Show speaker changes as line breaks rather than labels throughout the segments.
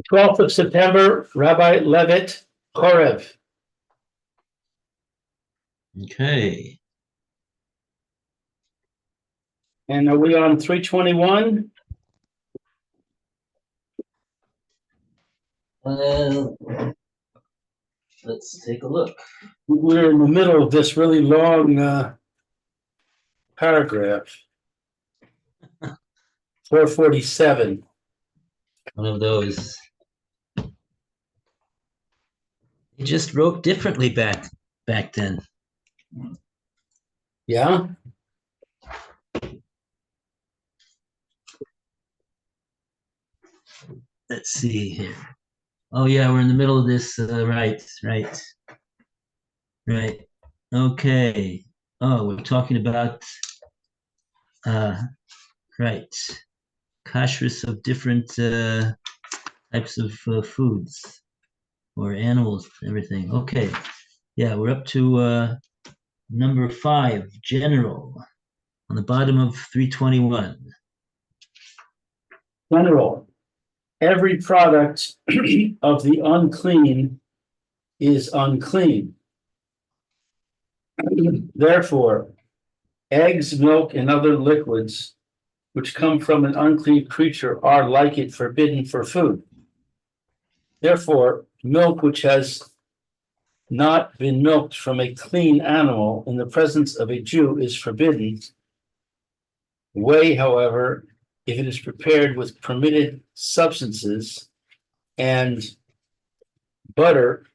The 12th of September, Rabbi Levitt, Horeb.
Okay.
And are we on 321?
Let's take a look.
We're in the middle of this really long paragraph. 447.
One of those. He just wrote differently back then.
Yeah?
Let's see here. Oh yeah, we're in the middle of this. Right. Okay. Oh, we're talking about right. Kashrus of different types of foods or animals, everything. Okay. Yeah, we're up to number 5, general, on the bottom of 321.
General. Every product of the unclean is unclean. Therefore, eggs, milk, and other liquids which come from an unclean creature are like it forbidden for food. Therefore, milk which has not been milked from a clean animal in the presence of a Jew is forbidden. Whey, however, if it is prepared with permitted substances, and butter,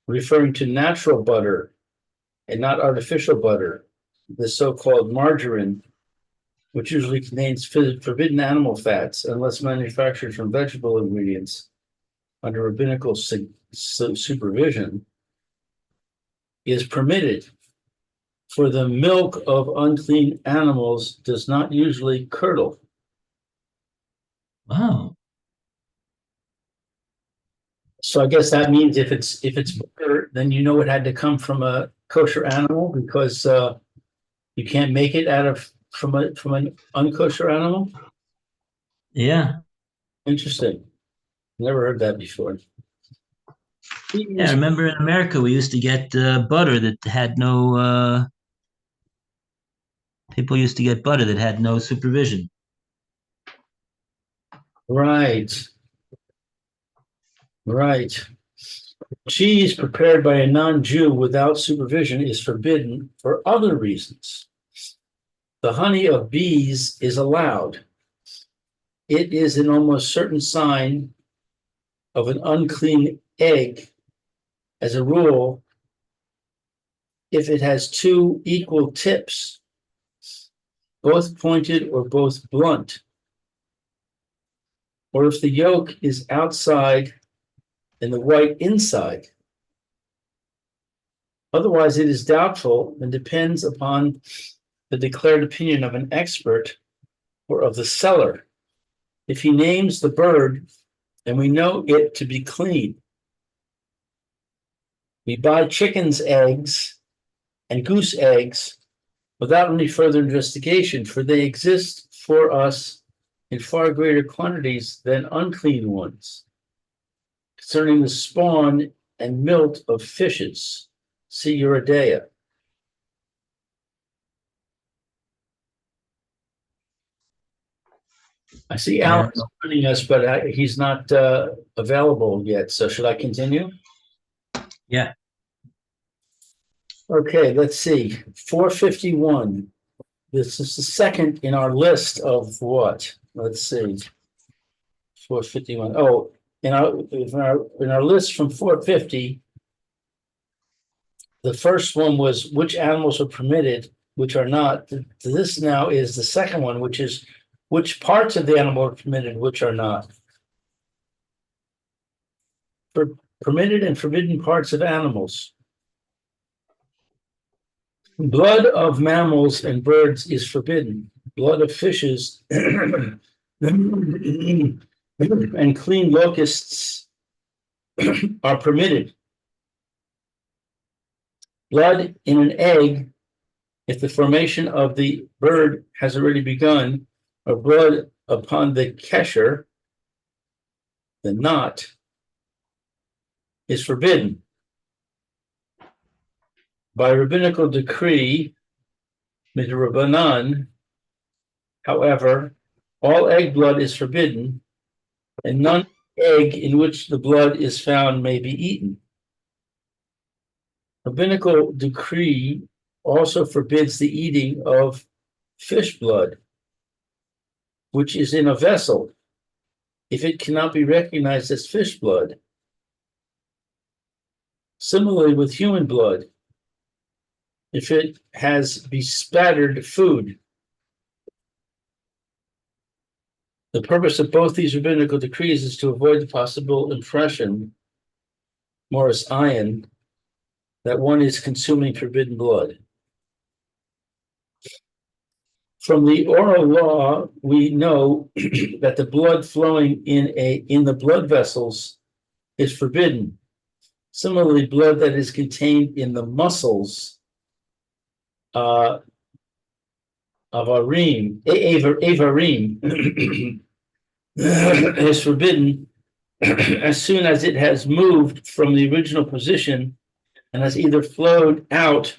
referring to natural butter and not artificial butter, the so-called margarine, which usually contains forbidden animal fats unless manufactured from vegetable ingredients under rabbinical supervision, is permitted. For the milk of unclean animals does not usually curdle.
Wow.
So I guess that means if it's butter, then you know it had to come from a kosher animal, because you can't make it from an unkosher animal.
Yeah.
Interesting. Never heard that before.
Yeah, I remember in America we used to get butter that had no. People used to get butter that had no supervision.
Right. Cheese prepared by a non-Jew without supervision is forbidden for other reasons. The honey of bees is allowed. It is an almost certain sign of an unclean egg. As a rule, if it has two equal tips, both pointed or both blunt, or if the yolk is outside and the white inside. Otherwise, it is doubtful and depends upon the declared opinion of an expert or of the seller. If he names the bird and we know it to be clean, we buy chicken's eggs and goose eggs without any further investigation, for they exist for us in far greater quantities than unclean ones. Concerning the spawn and milt of fishes, see Eurydeia. I see Alan's joining us, but he's not available yet. So should I continue?
Yeah.
Okay, let's see. 451. This is the second in our list of what? Let's see. 451. Oh, in our list from 450, the first one was which animals are permitted, which are not. This now is the second one, which is which parts of the animal are permitted, which are not. For permitted and forbidden parts of animals. Blood of mammals and birds is forbidden. Blood of fishes and clean locusts are permitted. Blood in an egg, if the formation of the bird has already begun, or blood upon the kesher, the knot, is forbidden. By rabbinical decree, midrabanan, however, all egg blood is forbidden, and none egg in which the blood is found may be eaten. Rabbinical decree also forbids the eating of fish blood, which is in a vessel, if it cannot be recognized as fish blood. Similarly with human blood, if it has bespattered food. The purpose of both these rabbinical decrees is to avoid the possible impression, Morris Ion, that one is consuming forbidden blood. From the oral law, we know that the blood flowing in the blood vessels is forbidden. Similarly, blood that is contained in the muscles of avarim is forbidden as soon as it has moved from the original position and has either flowed out,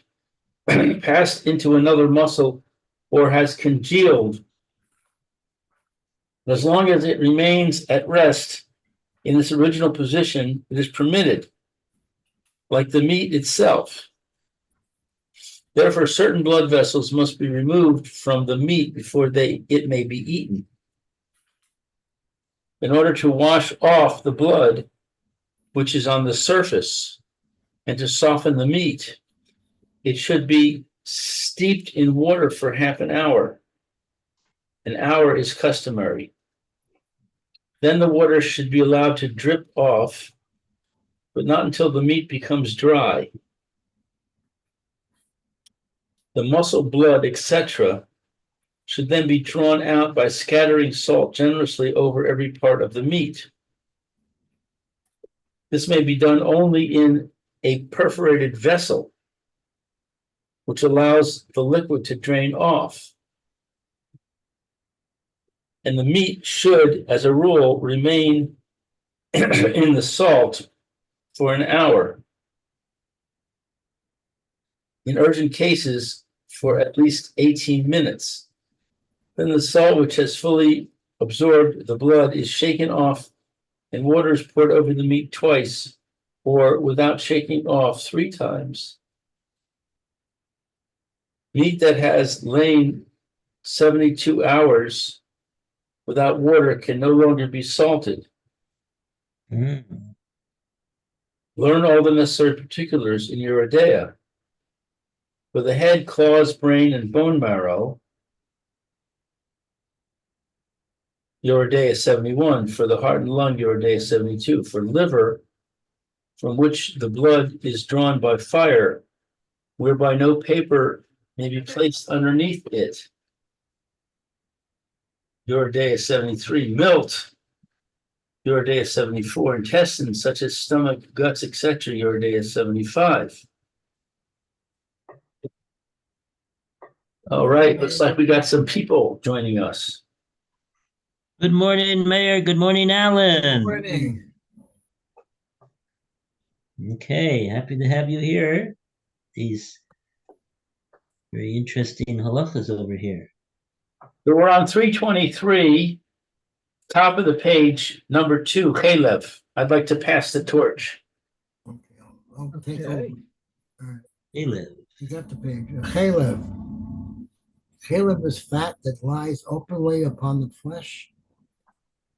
passed into another muscle, or has congealed. As long as it remains at rest in its original position, it is permitted, like the meat itself. Therefore, certain blood vessels must be removed from the meat before it may be eaten. In order to wash off the blood, which is on the surface, and to soften the meat, it should be steeped in water for half an hour. An hour is customary. Then the water should be allowed to drip off, but not until the meat becomes dry. The muscle blood, etc., should then be drawn out by scattering salt generously over every part of the meat. This may be done only in a perforated vessel, which allows the liquid to drain off. And the meat should, as a rule, remain in the salt for an hour. In urgent cases, for at least 18 minutes. Then the salt, which has fully absorbed the blood, is shaken off and water is poured over the meat twice, or without shaking off 3 times. Meat that has lain 72 hours without water can no longer be salted.
Mm.
Learn all the necessary particulars in your Adea. For the head, claws, brain, and bone marrow, your Adea 71. For the heart and lung, your Adea 72. For liver, from which the blood is drawn by fire, whereby no paper may be placed underneath it, your Adea 73. Milt, your Adea 74. Intestines, such as stomach, guts, etc., your Adea 75. All right, looks like we got some people joining us.
Good morning, Mayor. Good morning, Alan.
Good morning.
Okay, happy to have you here. These very interesting halachas over here.
So we're on 323, top of the page, number 2, Chalev. I'd like to pass the torch.
Okay, I'll take over.
Caleb.
You got the page. Chalev. Chalev is fat that lies openly upon the flesh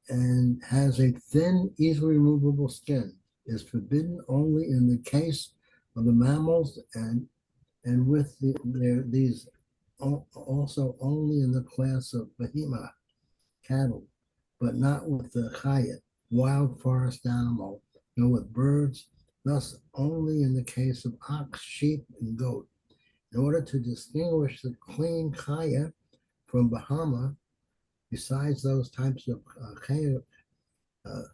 and has a thin, easily removable skin. Is forbidden only in the case of the mammals and with these also only in the class of behemoth, cattle, but not with the chayat, wild forest animal, nor with birds, thus only in the case of ox, sheep, and goat. In order to distinguish the clean chayat from Bahama, besides those types of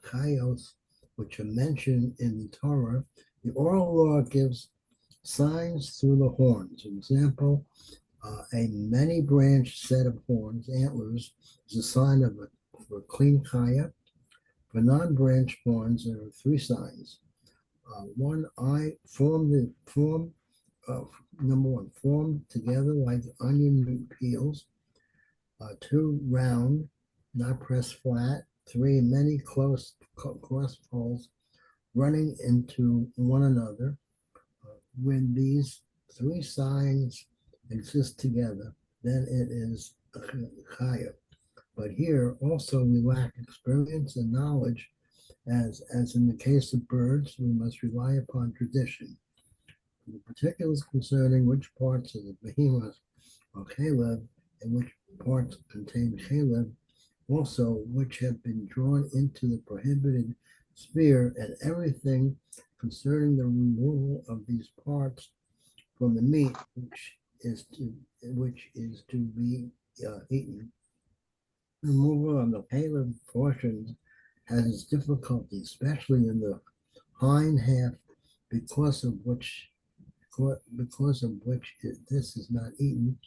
chayos which are mentioned in the Torah, the oral law gives signs through the horns. An example A many-branched set of horns, antlers, is a sign of a clean chaya. For non-branched horns, there are three signs. One, number one, formed together like onion peels. Two, round, not pressed flat. Three, many close poles running into one another. When these three signs exist together, then it is a chaya. But here also we lack experience and knowledge, as in the case of birds, we must rely upon tradition. The particulars concerning which parts of the behemoth are chalev and which parts contain chalev, also which have been drawn into the prohibited sphere, and everything concerning the removal of these parts from the meat which is to be eaten. Removal of the chalev portions has its difficulty, especially in the hind half, because of which this is not eaten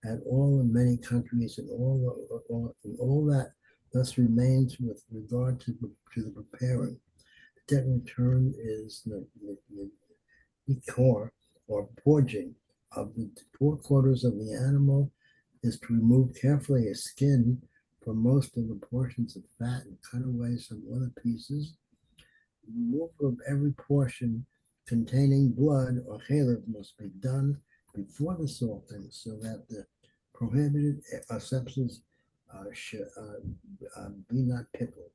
at all in many countries, and all that thus remains with regard to the preparing. The technical term is the core or porging of the four quarters of the animal is to remove carefully a skin from most of the portions of fat and cut away some other pieces. The removal of every portion containing blood or chalev must be done before the salting, so that the prohibited substance should be not pickled.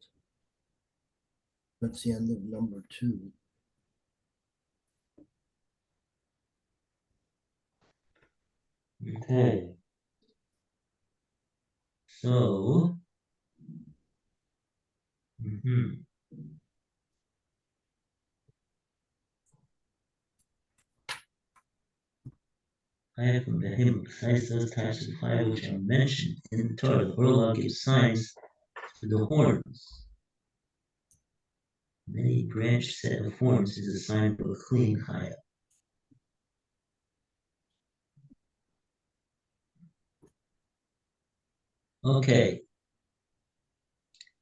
That's the end of number 2.
Okay. So, chaya from behemoth, besides those types of chaya which are mentioned in the Torah, the Horeb gives signs for the horns. Many branched set of horns is a sign of a clean chaya. Okay.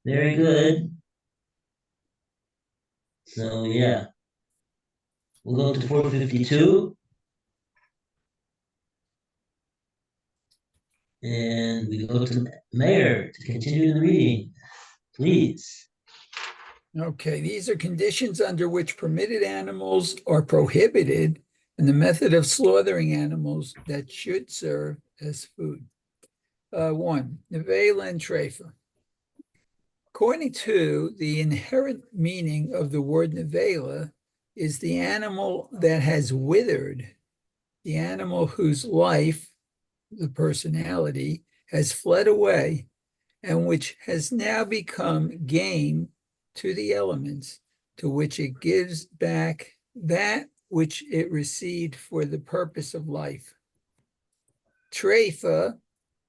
Very good. So yeah. We'll go to 452. And we go to Mayor to continue the reading. Please.
Okay, these are conditions under which permitted animals are prohibited and the method of slaughtering animals that should serve as food. 1. Nevela and Treifa. According to the inherent meaning of the word nevela is the animal that has withered, the animal whose life, the personality, has fled away and which has now become game to the elements, to which it gives back that which it received for the purpose of life. Treifa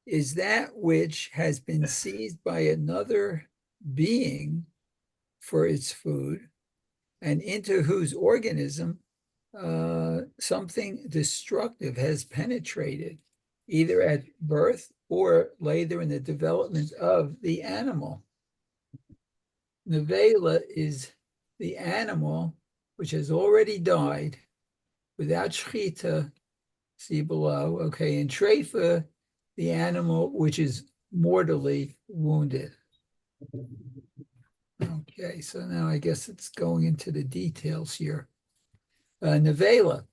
is that which has been seized by another being for its food, and into whose organism something destructive has penetrated, either at birth or later in the development of the animal. Nevela is the animal which has already died without shechita, see below, okay, and treifa, the animal which is mortally wounded. Okay, so now I guess it's going into the details here. Nevela.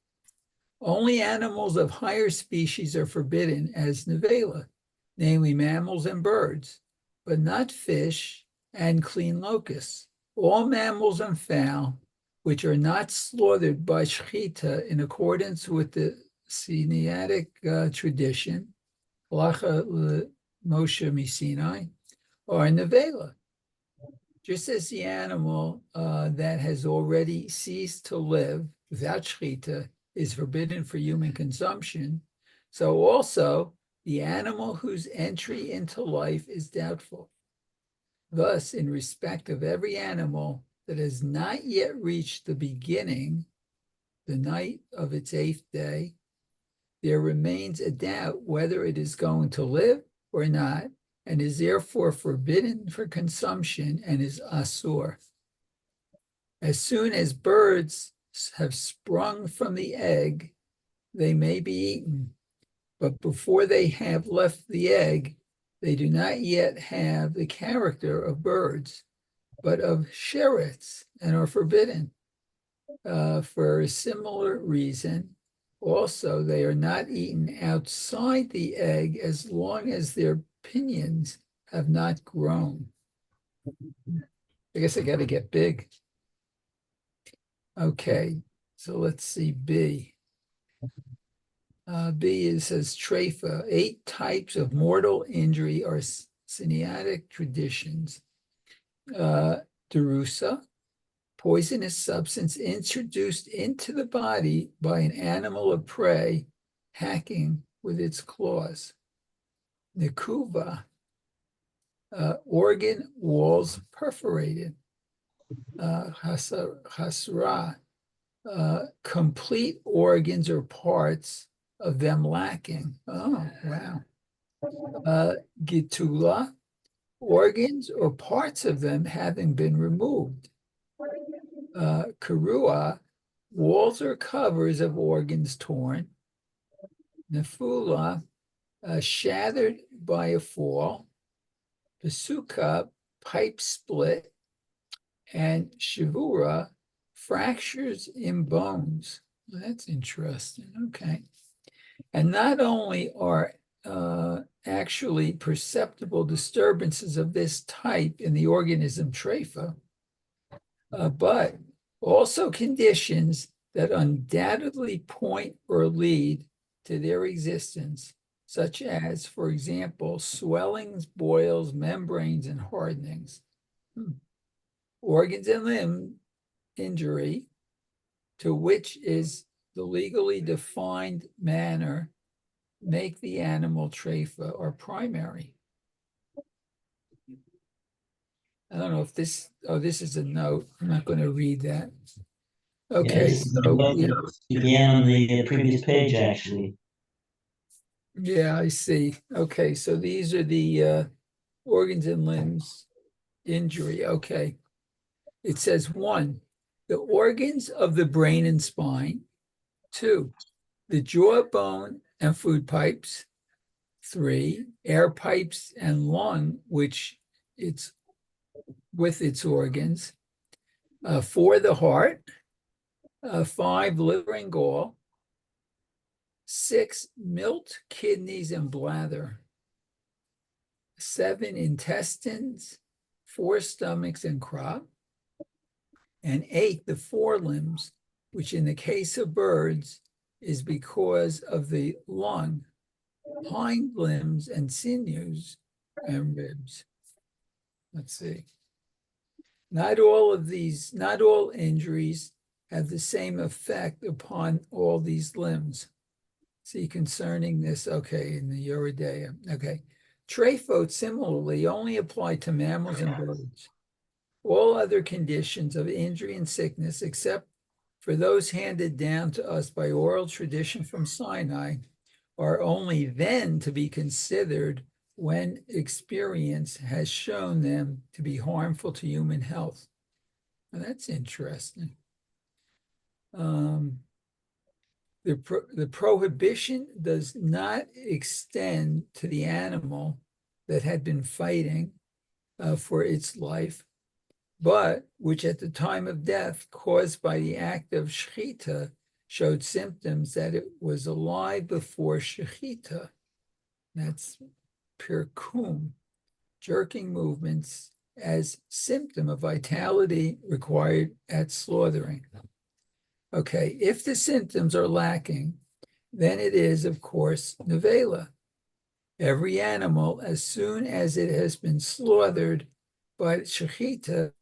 Only animals of higher species are forbidden as nevela, namely mammals and birds, but not fish and clean locusts. All mammals and fowl, which are not slaughtered by shechita in accordance with the Sinaitic tradition, halacha Moshe Misinai, are nevela. Just as the animal that has already ceased to live without shechita is forbidden for human consumption, so also the animal whose entry into life is doubtful. Thus, in respect of every animal that has not yet reached the beginning, the night of its 8th day, there remains a doubt whether it is going to live or not, and is therefore forbidden for consumption and is asur. As soon as birds have sprung from the egg, they may be eaten, but before they have left the egg, they do not yet have the character of birds, but of sherets, and are forbidden. For a similar reason, also they are not eaten outside the egg as long as their pinions have not grown. I guess I got to get big. Okay, so let's see B. B says treifa. 8 types of mortal injury are Sinaitic traditions. Derusa, poisonous substance introduced into the body by an animal of prey, hacking with its claws. Nikuva, organ walls perforated. Hasra, complete organs or parts of them lacking. Oh, wow. Gitula, organs or parts of them having been removed. Karua, walls or covers of organs torn. Nefula, shattered by a fall. Pesuka, pipe split. And Shavura, fractures in bones. Well, that's interesting. Okay. And not only are actually perceptible disturbances of this type in the organism treifa, but also conditions that undoubtedly point or lead to their existence, such as, for example, swellings, boils, membranes, and hardenings. Organs and limb injury, to which is the legally defined manner, make the animal treifa or primary. I don't know if this, this is a note. I'm not going to read that. Okay.
Began on the previous page, actually.
Yeah, I see. Okay, so these are the organs and limbs injury. Okay. It says 1, the organs of the brain and spine. 2, the jawbone and food pipes. 3, air pipes and lung, which it's with its organs. 4, the heart. 5, liver and gall. 6, milt, kidneys, and bladder. 7, intestines. 4, stomachs and crop. And 8, the forelimbs, which in the case of birds is because of the lung, hind limbs, and sinews and ribs. Let's see. Not all injuries have the same effect upon all these limbs. See, concerning this, okay, in the Uridea. Okay. Treiphot similarly only apply to mammals and birds. All other conditions of injury and sickness, except for those handed down to us by oral tradition from Sinai, are only then to be considered when experience has shown them to be harmful to human health. Now, that's interesting. The prohibition does not extend to the animal that had been fighting for its life, but which at the time of death, caused by the act of shechita, showed symptoms that it was alive before shechita. That's pirkum, jerking movements as symptom of vitality required at slaughtering. Okay, if the symptoms are lacking, then it is, of course, nevela. Every animal, as soon as it has been slaughtered by shechita,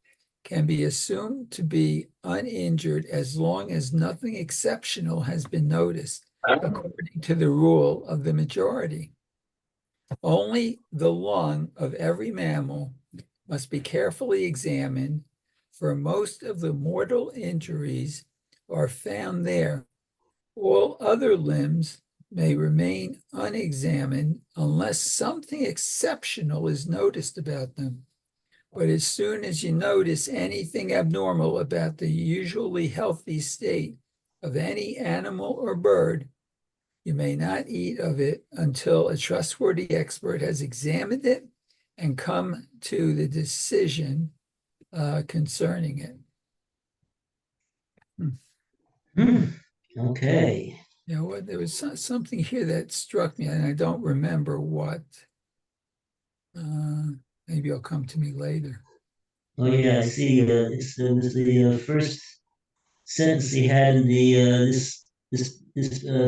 can be assumed to be uninjured as long as nothing exceptional has been noticed, according to the rule of the majority. Only the lung of every mammal must be carefully examined, for most of the mortal injuries are found there. All other limbs may remain unexamined unless something exceptional is noticed about them. But as soon as you notice anything abnormal about the usually healthy state of any animal or bird, you may not eat of it until a trustworthy expert has examined it and come to the decision concerning it.
Okay.
You know what? There was something here that struck me, and I don't remember what. Maybe it'll come to me later.
Oh yeah, I see. The first sentence he had in the this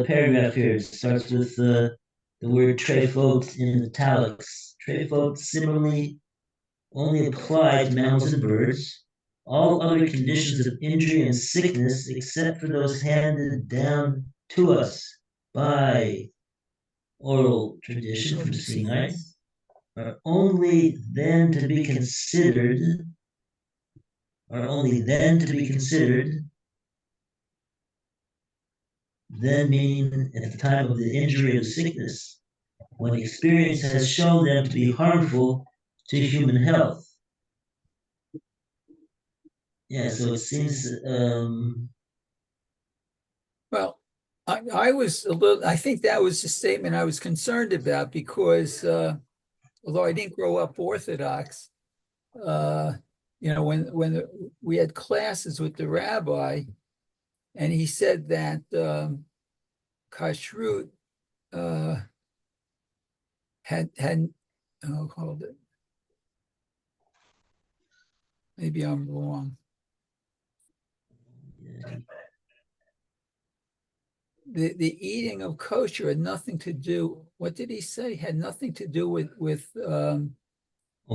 paragraph here. It starts with the word "trephot" in italics. Trephot similarly only apply to mammals and birds. All other conditions of injury and sickness, except for those handed down to us by oral tradition from Sinai, are only then to be considered, then meaning at the time of the injury or the sickness, when experience has shown them to be harmful to human health. Yeah, so it seems
Well, I was a little, I think that was the statement I was concerned about because although I didn't grow up Orthodox, you know, when we had classes with the rabbi, and he said that kashrut had hold it. Maybe I'm wrong. The eating of kosher had nothing to do. What did he say? Had nothing to do with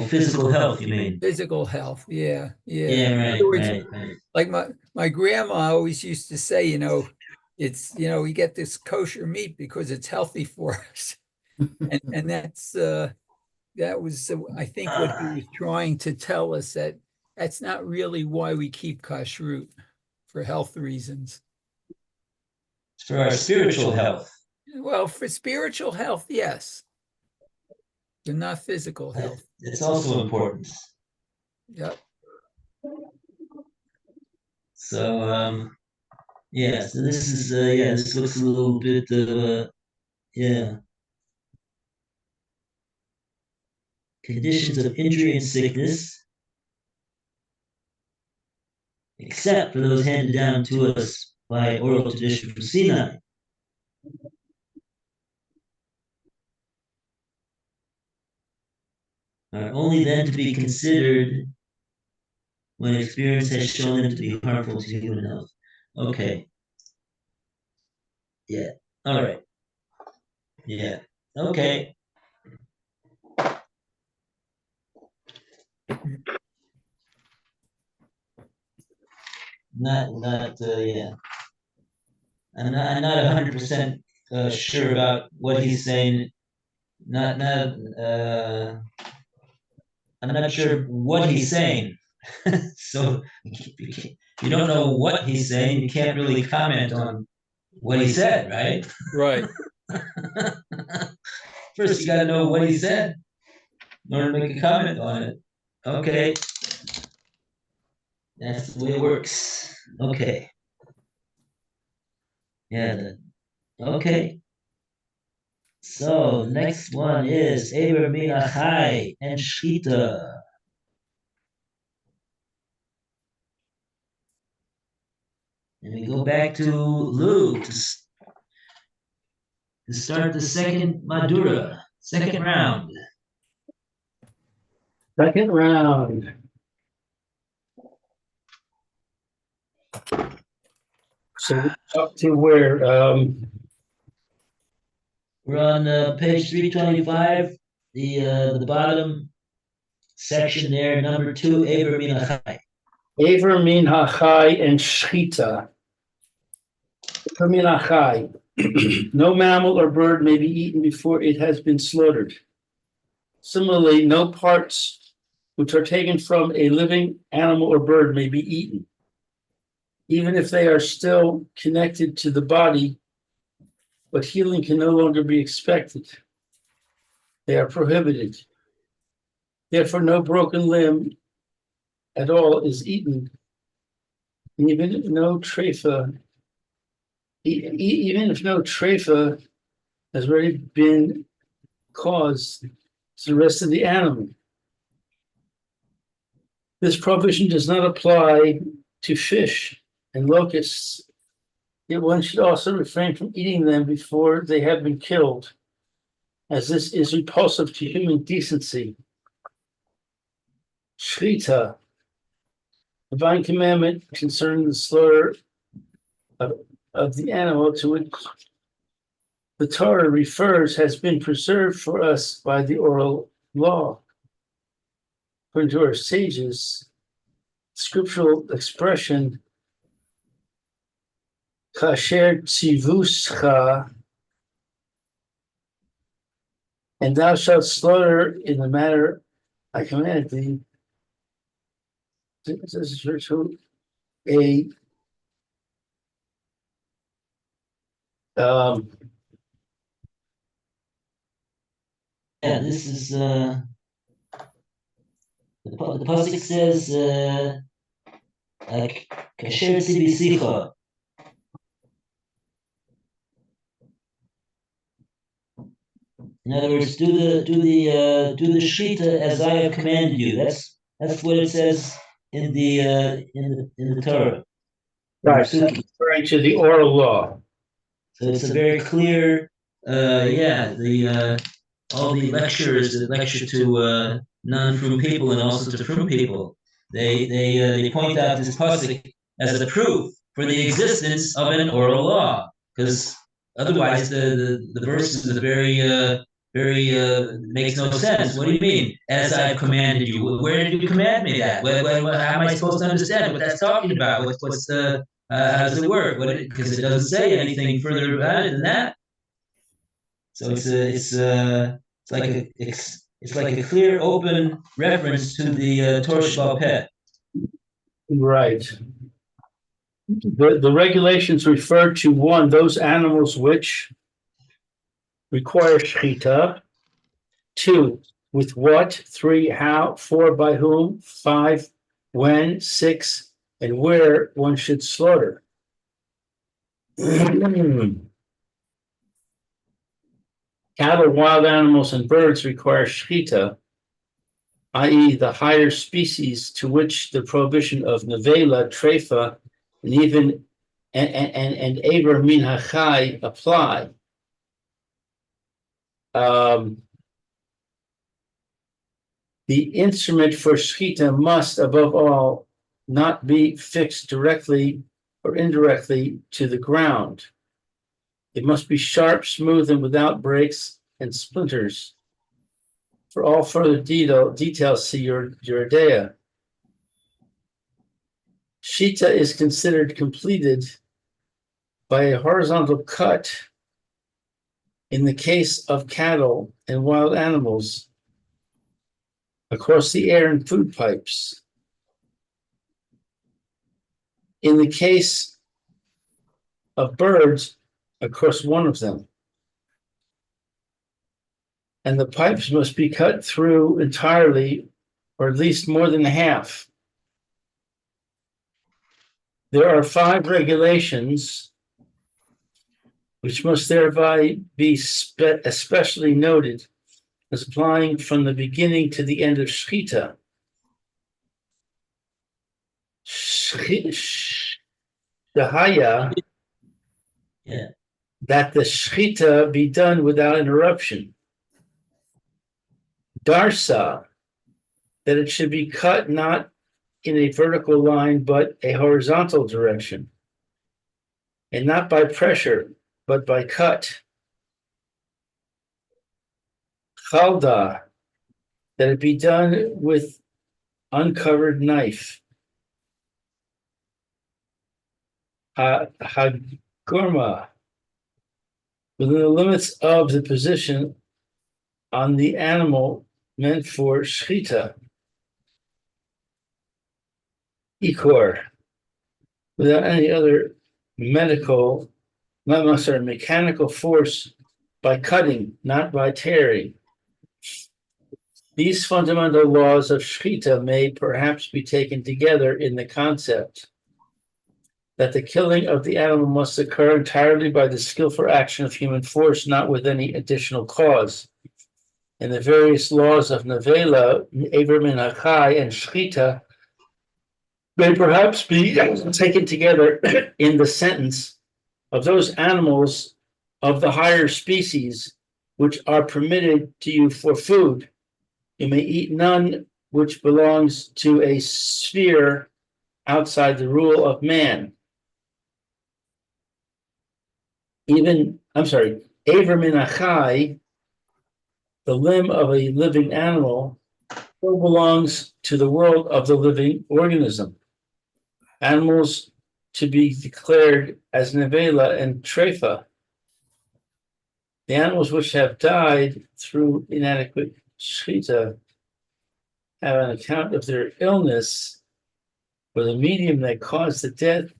physical health. You mean
physical health? Yeah.
Yeah, right.
Like my grandma always used to say, you know, it's, you know, we get this kosher meat because it's healthy for us, and that's that was I think what he was trying to tell us, that that's not really why we keep kashrut, for health reasons.
For our spiritual health.
Well, for spiritual health, yes, but not physical health.
It's also important.
Yep.
So yeah, so this is this looks a little bit conditions of injury and sickness, except for those handed down to us by oral tradition from Sinai. Are only then to be considered when experience has shown them to be harmful to human health. Okay. Yeah. All right. Yeah. Okay. Not yeah. I'm not 100% sure about what he's saying. I'm not sure what he's saying. So if you don't know what he's saying, you can't really comment on what he said, right?
Right.
First, you got to know what he said in order to make a comment on it. Okay. That's the way it works. Okay. Yeah. Okay. So next one is Eber Minachai and Shchita. And we go back to Luke to start the second Madura, second round.
Second round. So up to where?
We're on page 325, the bottom section there, number 2, Eber Minachai.
Aver min hachai and shchita. Aver min hachai. No mammal or bird may be eaten before it has been slaughtered. Similarly, no parts which are taken from a living animal or bird may be eaten, even if they are still connected to the body but healing can no longer be expected. They are prohibited. Therefore, no broken limb at all is eaten, and even if no treifa has already been caused to the rest of the animal. This prohibition does not apply to fish and locusts, yet one should also refrain from eating them before they have been killed, as this is repulsive to human decency. Shrita, divine commandment concerning the slaughter of the animal to which the Torah refers, has been preserved for us by the oral law. According to our sages, scriptural expression, kasher tzivuscha, and thou shalt slaughter in the manner I commanded thee. This is to a
Yeah, this is the pasuk says kasher tzibisicha. In other words, do the shechita as I have commanded you. That's what it says in the Torah.
right, referring to the oral law.
So it's a very clear, all the lecturers that lecture to non-frum people and also to frum people, they point out this pasuk as a proof for the existence of an oral law, because otherwise the verse is very makes no sense. What do you mean? As I've commanded you. Where did you command me that? How am I supposed to understand what that's talking about? What's the how does it work? Because it doesn't say anything further about it than that. So it's like a clear, open reference to the Torah Sheba'al Peh.
Right. The regulations refer to, one, those animals which require shechita; two, with what; three, how; four, by whom; five, when; six, and where one should slaughter. Cattle, wild animals, and birds require shechita, i.e., the higher species to which the prohibition of nevela, treifa, and even and aver min hachai apply. The instrument for shechita must, above all, not be fixed directly or indirectly to the ground. It must be sharp, smooth, and without breaks and splinters. For all further details, see your Juridea. Shita is considered completed by a horizontal cut in the case of cattle and wild animals across the air and food pipes. In the case of birds, across one of them. And the pipes must be cut through entirely, or at least more than half. There are 5 regulations which must thereby be especially noted as applying from the beginning to the end of shechita. Shahaya, that the shechita be done without interruption. Darsa, that it should be cut not in a vertical line, but a horizontal direction, and not by pressure, but by cut. Chalda, that it be done with uncovered knife. Hagurma, within the limits of the position on the animal meant for shechita. Ikor, without any other medical not necessarily mechanical force by cutting, not by tearing. These fundamental laws of Shechita may perhaps be taken together in the concept that the killing of the animal must occur entirely by the skillful action of human force, not with any additional cause. And the various laws of Nevela, Ever Min HaChai, and Shechita may perhaps be taken together in the sentence of those animals of the higher species which are permitted to you for food. You may eat none which belongs to a sphere outside the rule of man. Aver min achai, the limb of a living animal, still belongs to the world of the living organism. Animals to be declared as nevela and treifa. The animals which have died through inadequate shechita have an account of their illness or the medium that caused the death,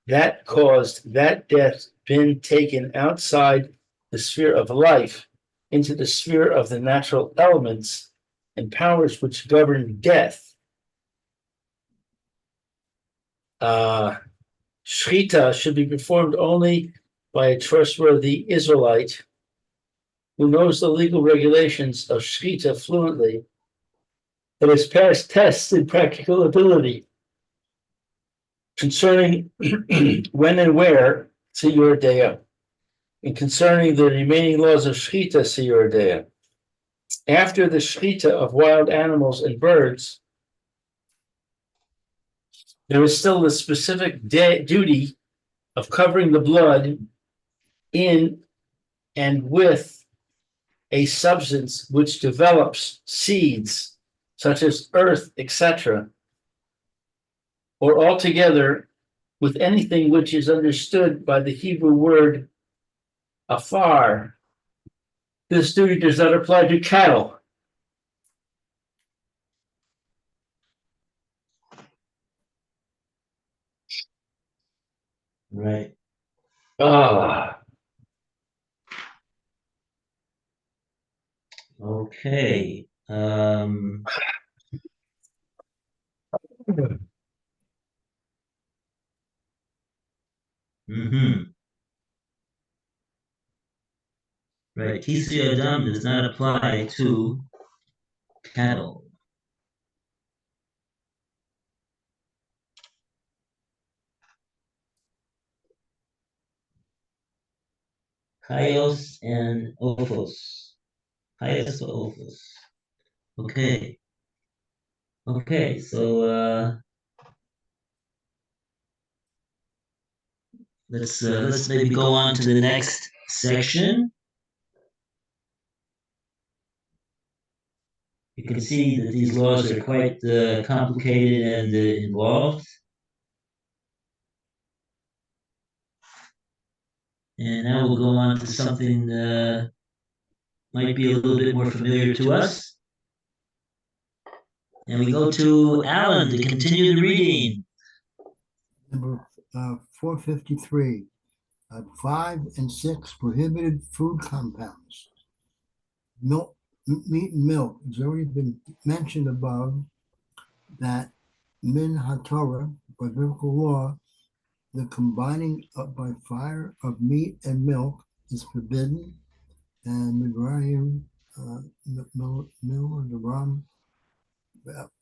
that caused that death been taken outside the sphere of life into the sphere of the natural elements and powers which govern death. Shechita should be performed only by a trustworthy Israelite who knows the legal regulations of Shechita fluently and has passed tests in practicability concerning when and where, see your dea, and concerning the remaining laws of Shechita, see your dea. After the Shechita of wild animals and birds, there is still the specific duty of covering the blood in and with a substance which develops seeds, such as earth, etc., or altogether with anything which is understood by the Hebrew word afar. This duty does not apply to cattle.
Right. Okay. Right. Kisui Adam does not apply to cattle. Chayos and Ophos. Chayos or Ophos. Okay. Okay, so let's maybe go on to the next section. You can see that these laws are quite complicated and involved. And now we'll go on to something might be a little bit more familiar to us. And we go to Alan to continue the reading.
Number 453, 5 and 6 prohibited food compounds. Milk, meat and milk. It's already been mentioned above that min haTorah, by biblical law, the combining by fire of meat and milk is forbidden, and Midraim, Mil or the Ram,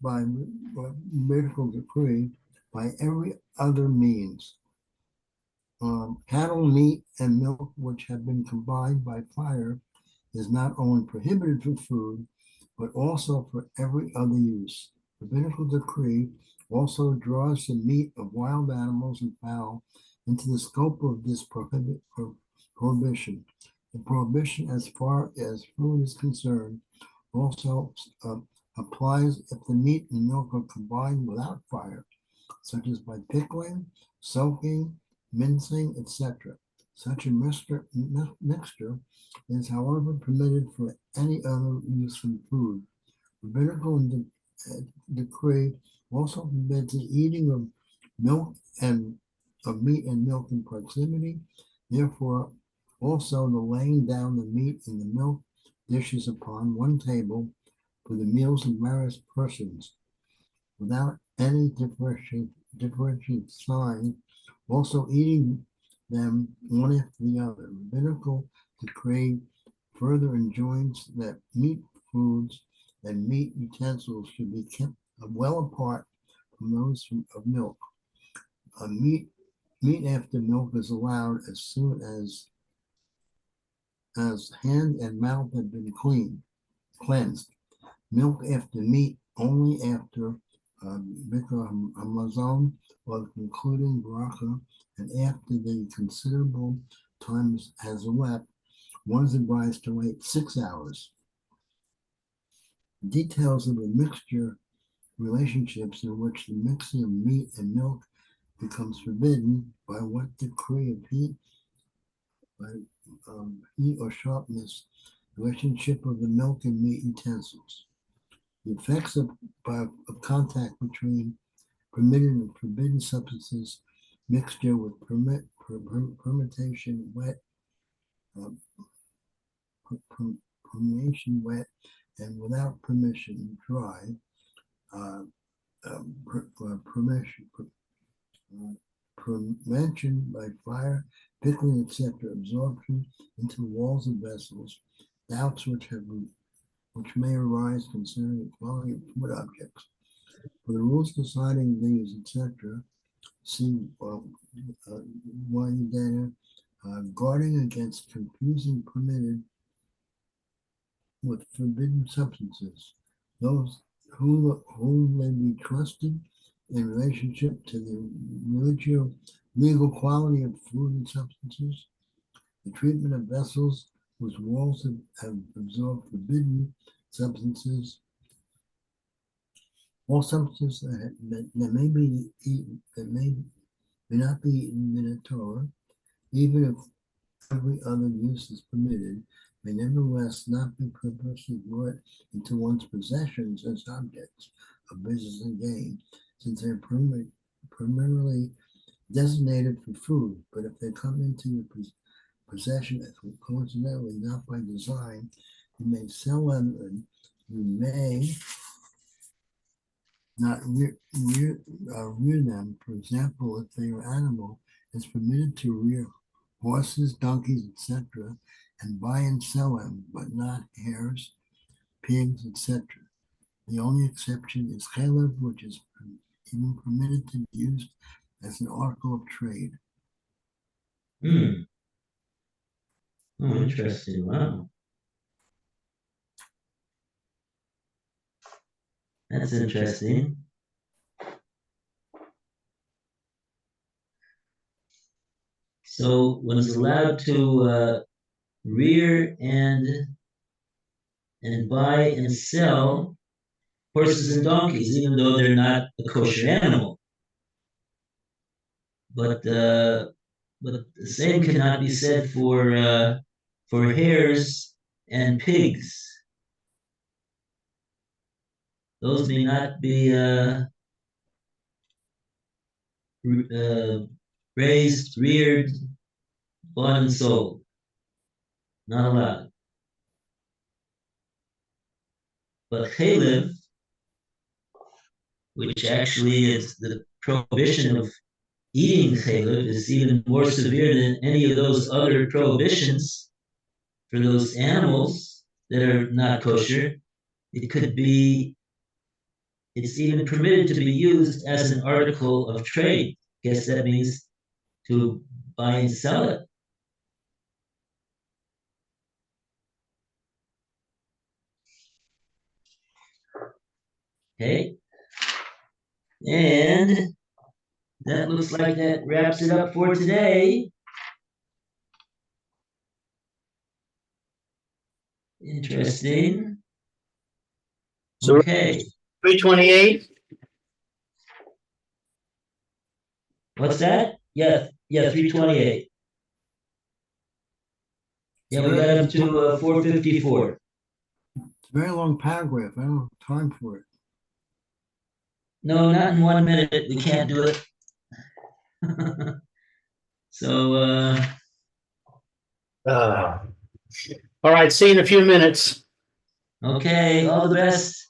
by medical decree, by every other means. Cattle, meat, and milk, which have been combined by fire, is not only prohibited for food, but also for every other use. The biblical decree also draws the meat of wild animals and fowl into the scope of this prohibition. The prohibition, as far as food is concerned, also applies if the meat and milk are combined without fire, such as by pickling, soaking, mincing, etc. Such a mixture is, however, permitted for any other use in food. Rabbinical decree also forbids the eating of milk and of meat and milk in proximity. Therefore, also the laying down the meat and the milk dishes upon one table for the meals of various persons, without any differentiating sign, also eating them one after the other. Rabbinical decree further enjoins that meat foods and meat utensils should be kept well apart from those of milk. Meat after milk is allowed as soon as hand and mouth have been cleansed. Milk after meat only after Bikra Hamazon or concluding bracha, and after the considerable time has elapsed, one is advised to wait 6 hours. Details of the mixture relationships in which the mixing of meat and milk becomes forbidden by what degree of heat, by heat or sharpness, relationship of the milk and meat utensils. The effects of contact between permitted and forbidden substances, mixture with permutation wet, permeation wet, and without permission dry, prevention by fire, pickling, etc., absorption into the walls of vessels, doubts which may arise concerning the quality of food objects. For the rules deciding these, etc., see guarding against confusing permitted with forbidden substances, those who may be trusted in relationship to the legal quality of food and substances, the treatment of vessels whose walls have absorbed forbidden substances, all substances that may be eaten, that may not be eaten in a Torah, even if every other use is permitted, may nevertheless not be purposely brought into one's possessions as objects of business and gain, since they're primarily designated for food. But if they come into your possession coincidentally, not by design, you may sell them, and you may not rear them. For example, if they are animal, it's permitted to rear horses, donkeys, etc., and buy and sell them, but not hares, pigs, etc. The only exception is chalev, which is even permitted to be used as an article of trade.
Oh, interesting. Wow. That's interesting. So one's allowed to rear and buy and sell horses and donkeys, even though they're not a kosher animal. But the same cannot be said for hares and pigs. Those may not be raised, reared, bought, and sold. Not allowed. But chalev, which actually is the prohibition of eating chalev, is even more severe than any of those other prohibitions for those animals that are not kosher. It's even permitted to be used as an article of trade. Guess that means to buy and sell it. Okay. And that looks like that wraps it up for today. Interesting.
So
Okay.
328.
What's that? Yeah, 328. Yeah, we got up to 454.
It's a very long paragraph. I don't have time for it.
No, not in 1 minute. We can't do it. So,
All right, see you in a few minutes.
okay, all the best.